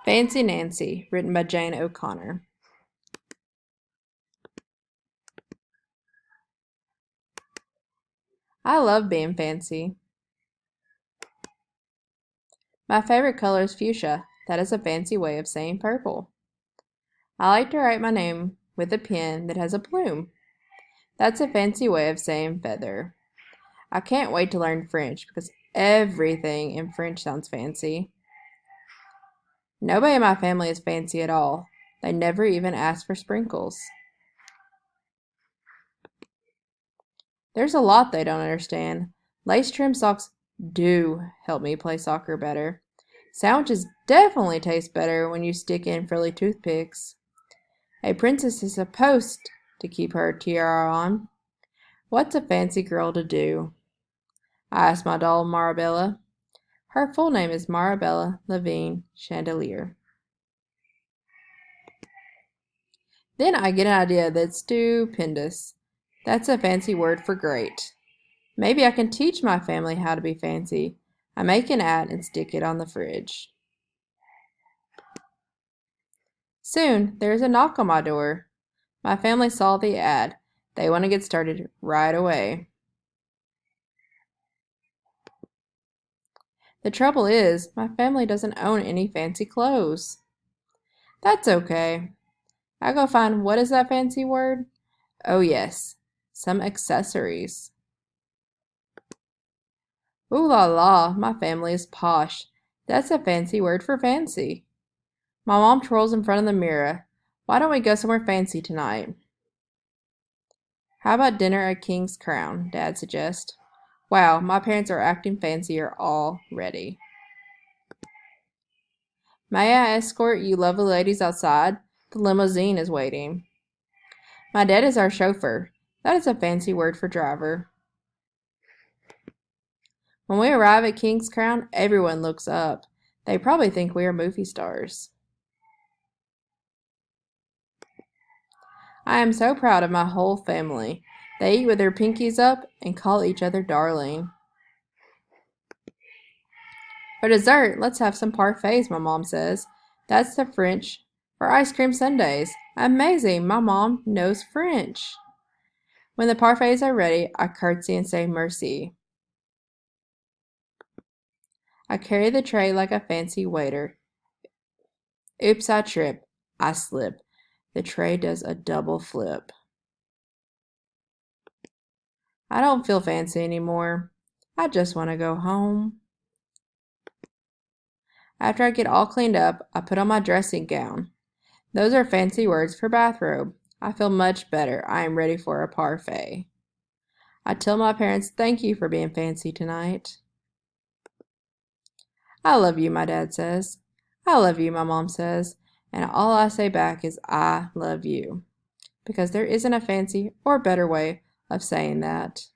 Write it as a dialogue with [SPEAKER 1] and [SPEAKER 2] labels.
[SPEAKER 1] Fancy Nancy, written by Jane O'Connor. I love being fancy. My favorite color is fuchsia. That is a fancy way of saying purple. I like to write my name with a pen that has a plume. That's a fancy way of saying feather. I can't wait to learn French because everything in French sounds fancy. Nobody in my family is fancy at all. They never even ask for sprinkles. There's a lot they don't understand. Lace trim socks do help me play soccer better. Sandwiches definitely taste better when you stick in frilly toothpicks. A princess is supposed to keep her tiara on. What's a fancy girl to do? I asked my doll Marabella. Her full name is Marabella Levine Chandelier. Then I get an idea that's stupendous. That's a fancy word for great. Maybe I can teach my family how to be fancy. I make an ad and stick it on the fridge. Soon, there's a knock on my door. My family saw the ad. They want to get started right away. The trouble is, my family doesn't own any fancy clothes. That's okay. I go find what is that fancy word? Oh yes, some accessories. Ooh la la, my family is posh. That's a fancy word for fancy. My mom twirls in front of the mirror. Why don't we go somewhere fancy tonight? How about dinner at King's Crown? Dad suggests. Wow, my parents are acting fancier already. May I escort you lovely ladies outside? The limousine is waiting. My dad is our chauffeur. That is a fancy word for driver. When we arrive at King's Crown, everyone looks up. They probably think we are movie stars. I am so proud of my whole family. They eat with their pinkies up and call each other darling. For dessert, let's have some parfaits, my mom says. That's the French for ice cream sundaes. Amazing, my mom knows French. When the parfaits are ready, I curtsy and say merci. I carry the tray like a fancy waiter. Oops, I trip. I slip. The tray does a double flip. I don't feel fancy anymore. I just want to go home. After I get all cleaned up, I put on my dressing gown. Those are fancy words for bathrobe. I feel much better. I am ready for a parfait. I tell my parents thank you for being fancy tonight. I love you, my dad says. I love you, my mom says. And all I say back is I love you. Because there isn't a fancy or better way of saying that.